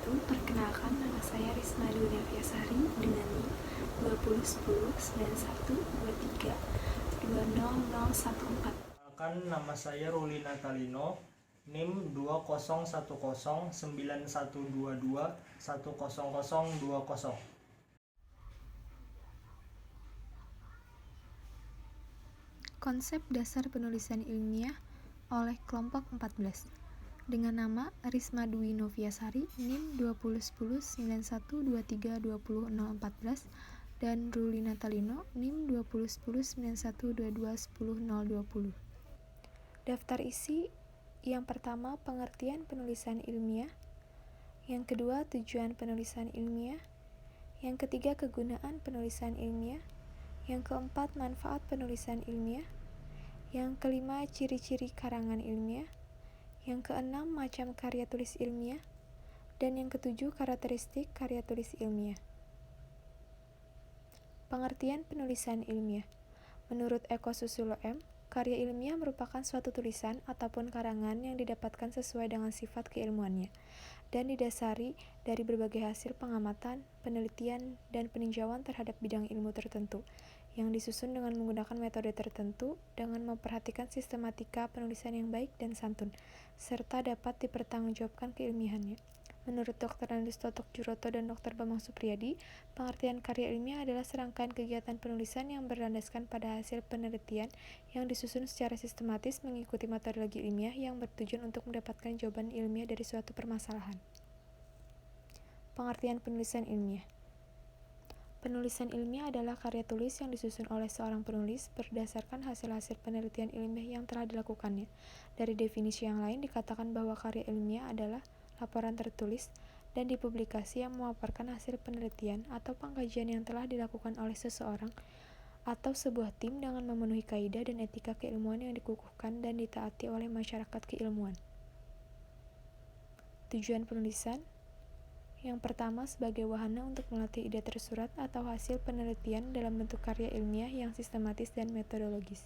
wabarakatuh. Perkenalkan, nama saya Risma Dwi Noviasari dengan NIM 20109123200014. Perkenalkan, nama saya Ruli Natalino, NIM 20109122100020. Konsep dasar penulisan ilmiah oleh kelompok 14 dengan nama Risma Dwi Noviasari, NIM 20109123200014 dan Ruli Natalino, NIM 201091221000. Daftar isi: yang pertama, pengertian penulisan ilmiah; yang kedua, tujuan penulisan ilmiah; yang ketiga, kegunaan penulisan ilmiah; yang keempat, manfaat penulisan ilmiah; yang kelima, ciri-ciri karangan ilmiah; yang keenam, macam karya tulis ilmiah; dan yang ketujuh, karakteristik karya tulis ilmiah. Pengertian penulisan ilmiah. Menurut Eko Susilo M., karya ilmiah merupakan suatu tulisan ataupun karangan yang didapatkan sesuai dengan sifat keilmuannya dan didasari dari berbagai hasil pengamatan, penelitian, dan peninjauan terhadap bidang ilmu tertentu, yang disusun dengan menggunakan metode tertentu dengan memperhatikan sistematika penulisan yang baik dan santun, serta dapat dipertanggungjawabkan keilmiahannya. Menurut Dr. Andes Totok Juroto dan Dr. Bambang Supriyadi, pengertian karya ilmiah adalah serangkaian kegiatan penulisan yang berlandaskan pada hasil penelitian yang disusun secara sistematis mengikuti metodologi ilmiah yang bertujuan untuk mendapatkan jawaban ilmiah dari suatu permasalahan. Pengertian penulisan ilmiah. Penulisan ilmiah adalah karya tulis yang disusun oleh seorang penulis berdasarkan hasil-hasil penelitian ilmiah yang telah dilakukannya. Dari definisi yang lain dikatakan bahwa karya ilmiah adalah laporan tertulis dan dipublikasi yang memaparkan hasil penelitian atau pengkajian yang telah dilakukan oleh seseorang atau sebuah tim dengan memenuhi kaidah dan etika keilmuan yang dikukuhkan dan ditaati oleh masyarakat keilmuan. Tujuan penulisan. Yang pertama, sebagai wahana untuk melatih ide tersurat atau hasil penelitian dalam bentuk karya ilmiah yang sistematis dan metodologis.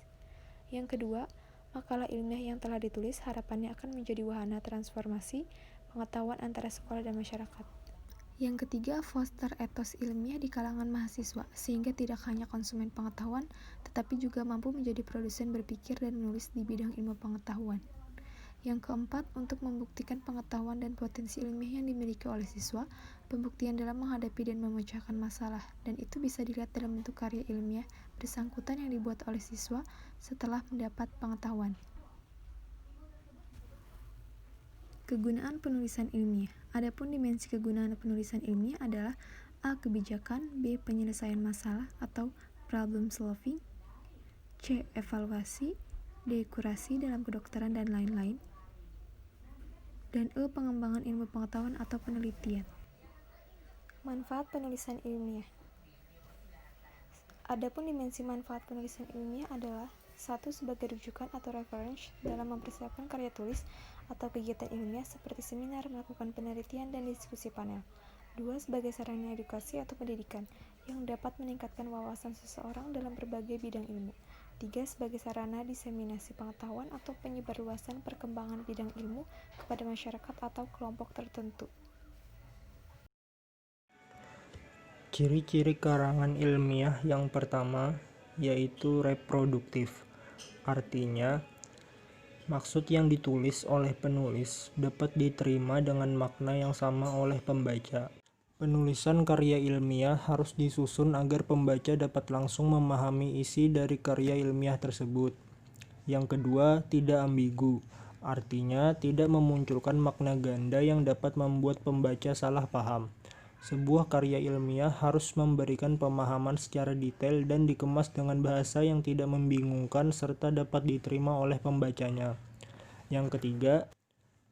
Yang kedua, makalah ilmiah yang telah ditulis harapannya akan menjadi wahana transformasi pengetahuan antara sekolah dan masyarakat. Yang ketiga, foster etos ilmiah di kalangan mahasiswa, sehingga tidak hanya konsumen pengetahuan, tetapi juga mampu menjadi produsen berpikir dan menulis di bidang ilmu pengetahuan. Yang keempat, untuk membuktikan pengetahuan dan potensi ilmiah yang dimiliki oleh siswa, pembuktian dalam menghadapi dan memecahkan masalah, dan itu bisa dilihat dalam bentuk karya ilmiah bersangkutan yang dibuat oleh siswa setelah mendapat pengetahuan. Kegunaan penulisan ilmiah. Adapun dimensi kegunaan penulisan ilmiah adalah A. Kebijakan, B. Penyelesaian masalah atau problem solving, C. Evaluasi, D. Kurasi dalam kedokteran dan lain-lain, dan E. Pengembangan ilmu pengetahuan atau penelitian. Manfaat penulisan ilmiah. Adapun dimensi manfaat penulisan ilmiah adalah 1. Sebagai rujukan atau reference dalam mempersiapkan karya tulis atau kegiatan ilmiah seperti seminar, melakukan penelitian, dan diskusi panel. 2. Sebagai sarana edukasi atau pendidikan yang dapat meningkatkan wawasan seseorang dalam berbagai bidang ilmu. 3. Sebagai sarana diseminasi pengetahuan atau penyebarluasan perkembangan bidang ilmu kepada masyarakat atau kelompok tertentu. Ciri-ciri karangan ilmiah yang pertama yaitu reproduktif. Artinya, maksud yang ditulis oleh penulis dapat diterima dengan makna yang sama oleh pembaca. Penulisan karya ilmiah harus disusun agar pembaca dapat langsung memahami isi dari karya ilmiah tersebut. Yang kedua, tidak ambigu. Artinya, tidak memunculkan makna ganda yang dapat membuat pembaca salah paham. Sebuah karya ilmiah harus memberikan pemahaman secara detail dan dikemas dengan bahasa yang tidak membingungkan serta dapat diterima oleh pembacanya. Yang ketiga,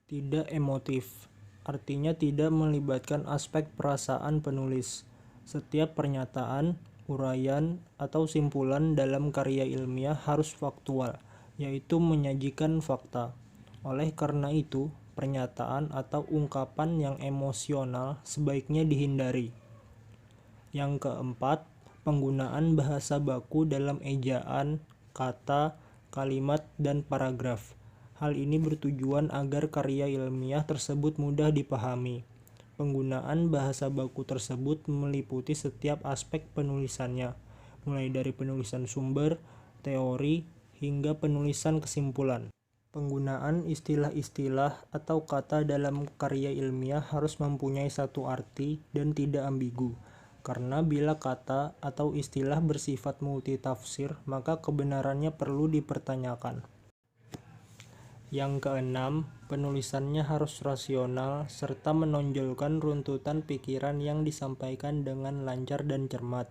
tidak emotif. Artinya tidak melibatkan aspek perasaan penulis. Setiap pernyataan, uraian, atau simpulan dalam karya ilmiah harus faktual, yaitu menyajikan fakta. Oleh karena itu, pernyataan atau ungkapan yang emosional sebaiknya dihindari. Yang keempat, penggunaan bahasa baku dalam ejaan, kata, kalimat, dan paragraf. Hal ini bertujuan agar karya ilmiah tersebut mudah dipahami. Penggunaan bahasa baku tersebut meliputi setiap aspek penulisannya, mulai dari penulisan sumber, teori, hingga penulisan kesimpulan. Penggunaan istilah-istilah atau kata dalam karya ilmiah harus mempunyai satu arti dan tidak ambigu, karena bila kata atau istilah bersifat multitafsir, maka kebenarannya perlu dipertanyakan. Yang keenam, penulisannya harus rasional serta menonjolkan runtutan pikiran yang disampaikan dengan lancar dan cermat.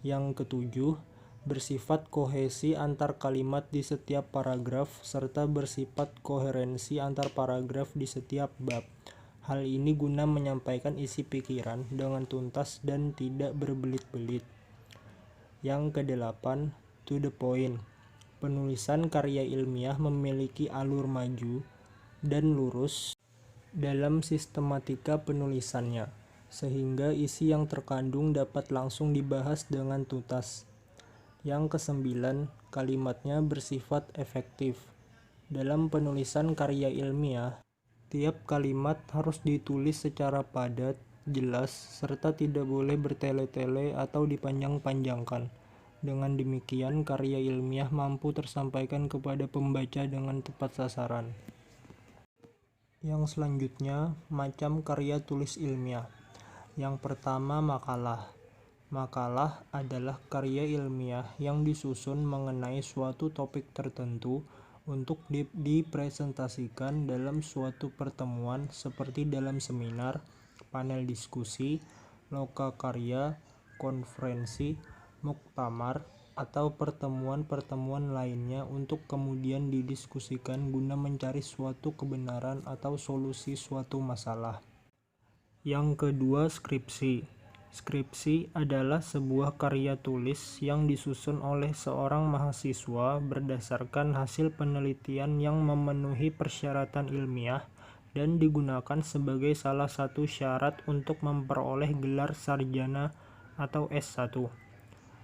Yang ketujuh, bersifat kohesi antar kalimat di setiap paragraf serta bersifat koherensi antar paragraf di setiap bab. Hal ini guna menyampaikan isi pikiran dengan tuntas dan tidak berbelit-belit. Yang kedelapan, to the point. Penulisan karya ilmiah memiliki alur maju dan lurus dalam sistematika penulisannya, sehingga isi yang terkandung dapat langsung dibahas dengan tuntas. Yang kesembilan, kalimatnya bersifat efektif. Dalam penulisan karya ilmiah, tiap kalimat harus ditulis secara padat, jelas, serta tidak boleh bertele-tele atau dipanjang-panjangkan. Dengan demikian, karya ilmiah mampu tersampaikan kepada pembaca dengan tepat sasaran. Yang selanjutnya, macam karya tulis ilmiah. Yang pertama, makalah. Makalah adalah karya ilmiah yang disusun mengenai suatu topik tertentu untuk dipresentasikan dalam suatu pertemuan seperti dalam seminar, panel diskusi, lokakarya, konferensi, muktamar, atau pertemuan-pertemuan lainnya untuk kemudian didiskusikan guna mencari suatu kebenaran atau solusi suatu masalah. Yang kedua, skripsi. Skripsi adalah sebuah karya tulis yang disusun oleh seorang mahasiswa berdasarkan hasil penelitian yang memenuhi persyaratan ilmiah dan digunakan sebagai salah satu syarat untuk memperoleh gelar sarjana atau S1.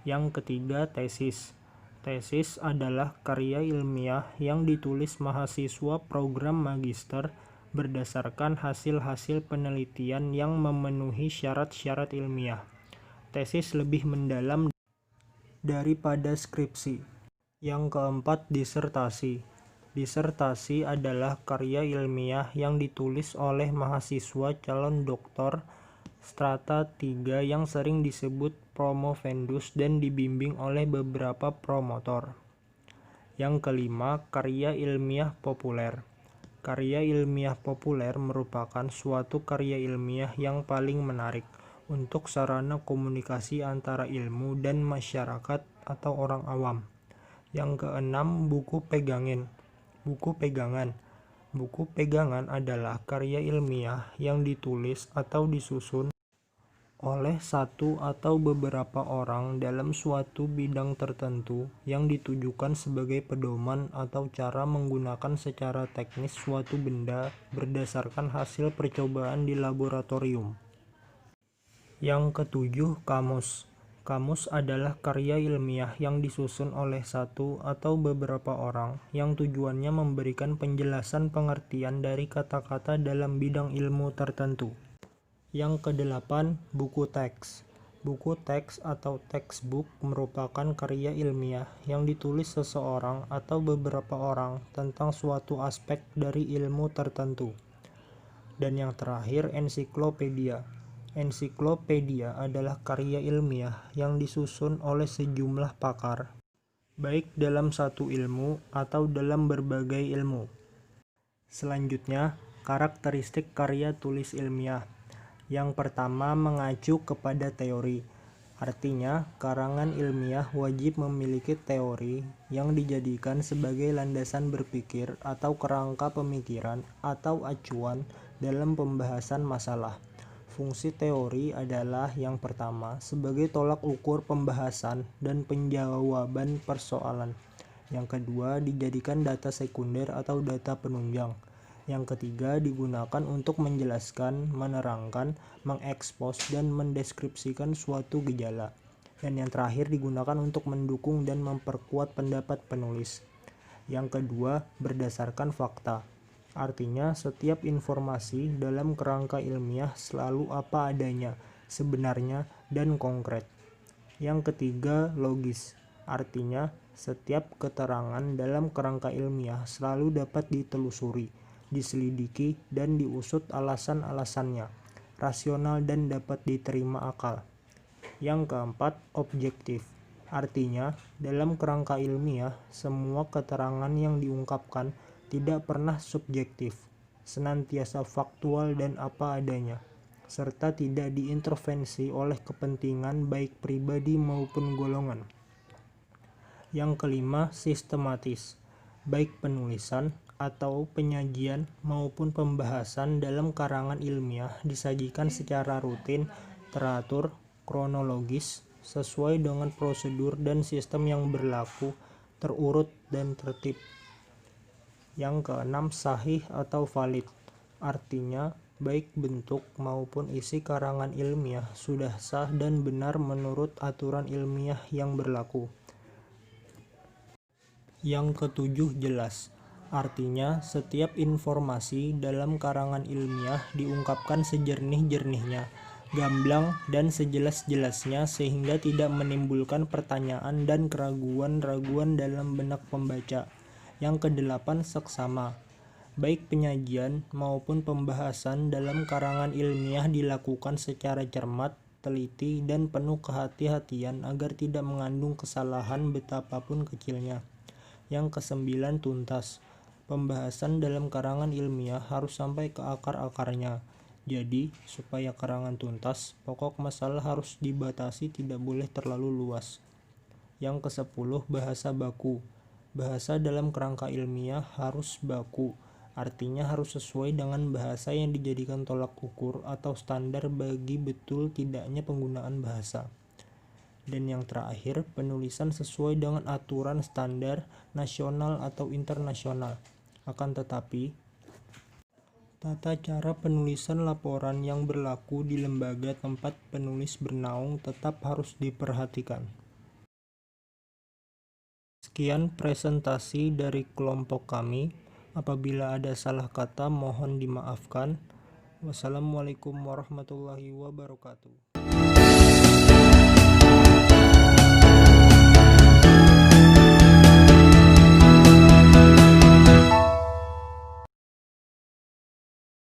Yang ketiga, tesis. Tesis adalah karya ilmiah yang ditulis mahasiswa program magister berdasarkan hasil-hasil penelitian yang memenuhi syarat-syarat ilmiah. Tesis lebih mendalam daripada skripsi. Yang keempat, disertasi. Disertasi adalah karya ilmiah yang ditulis oleh mahasiswa calon doktor strata 3 yang sering disebut promovendus dan dibimbing oleh beberapa promotor. Yang kelima, karya ilmiah populer. Karya ilmiah populer merupakan suatu karya ilmiah yang paling menarik untuk sarana komunikasi antara ilmu dan masyarakat atau orang awam. Yang keenam, buku pegangan. Buku pegangan. Buku pegangan adalah karya ilmiah yang ditulis atau disusun oleh satu atau beberapa orang dalam suatu bidang tertentu yang ditujukan sebagai pedoman atau cara menggunakan secara teknis suatu benda berdasarkan hasil percobaan di laboratorium. Yang ketujuh, kamus. Kamus adalah karya ilmiah yang disusun oleh satu atau beberapa orang yang tujuannya memberikan penjelasan pengertian dari kata-kata dalam bidang ilmu tertentu. Yang kedelapan, buku teks. Buku teks atau textbook merupakan karya ilmiah yang ditulis seseorang atau beberapa orang tentang suatu aspek dari ilmu tertentu. Dan yang terakhir, ensiklopedia. Ensiklopedia adalah karya ilmiah yang disusun oleh sejumlah pakar, baik dalam satu ilmu atau dalam berbagai ilmu. Selanjutnya, karakteristik karya tulis ilmiah. Yang pertama, mengacu kepada teori. Artinya, karangan ilmiah wajib memiliki teori yang dijadikan sebagai landasan berpikir atau kerangka pemikiran atau acuan dalam pembahasan masalah. Fungsi teori adalah yang pertama, sebagai tolak ukur pembahasan dan penjawaban persoalan. Yang kedua, dijadikan data sekunder atau data penunjang. Yang ketiga, digunakan untuk menjelaskan, menerangkan, mengekspos, dan mendeskripsikan suatu gejala. Dan yang terakhir, digunakan untuk mendukung dan memperkuat pendapat penulis. Yang kedua, berdasarkan fakta. Artinya, setiap informasi dalam kerangka ilmiah selalu apa adanya, sebenarnya, dan konkret. Yang ketiga, logis. Artinya, setiap keterangan dalam kerangka ilmiah selalu dapat ditelusuri, diselidiki, dan diusut alasan-alasannya, rasional dan dapat diterima akal. Yang keempat, objektif. Artinya, dalam kerangka ilmiah, semua keterangan yang diungkapkan tidak pernah subjektif, senantiasa faktual dan apa adanya, serta tidak diintervensi oleh kepentingan baik pribadi maupun golongan. Yang kelima, sistematis. Baik penulisan atau penyajian maupun pembahasan dalam karangan ilmiah disajikan secara rutin, teratur, kronologis, sesuai dengan prosedur dan sistem yang berlaku, terurut dan tertib. Yang keenam, sahih atau valid. Artinya, baik bentuk maupun isi karangan ilmiah sudah sah dan benar menurut aturan ilmiah yang berlaku. Yang ketujuh, jelas. Artinya, setiap informasi dalam karangan ilmiah diungkapkan sejernih-jernihnya, gamblang dan sejelas-jelasnya sehingga tidak menimbulkan pertanyaan dan keraguan-raguan dalam benak pembaca. Yang kedelapan, seksama. Baik penyajian maupun pembahasan dalam karangan ilmiah dilakukan secara cermat, teliti, dan penuh kehati-hatian agar tidak mengandung kesalahan betapapun kecilnya. Yang kesembilan, tuntas. Pembahasan dalam karangan ilmiah harus sampai ke akar-akarnya. Jadi, supaya karangan tuntas, pokok masalah harus dibatasi, tidak boleh terlalu luas. Yang kesepuluh, bahasa baku. Bahasa dalam kerangka ilmiah harus baku, artinya harus sesuai dengan bahasa yang dijadikan tolak ukur atau standar bagi betul tidaknya penggunaan bahasa. Dan yang terakhir, penulisan sesuai dengan aturan standar nasional atau internasional. Akan tetapi, tata cara penulisan laporan yang berlaku di lembaga tempat penulis bernaung tetap harus diperhatikan. Sekian presentasi dari kelompok kami. Apabila ada salah kata, mohon dimaafkan. Wassalamualaikum warahmatullahi wabarakatuh.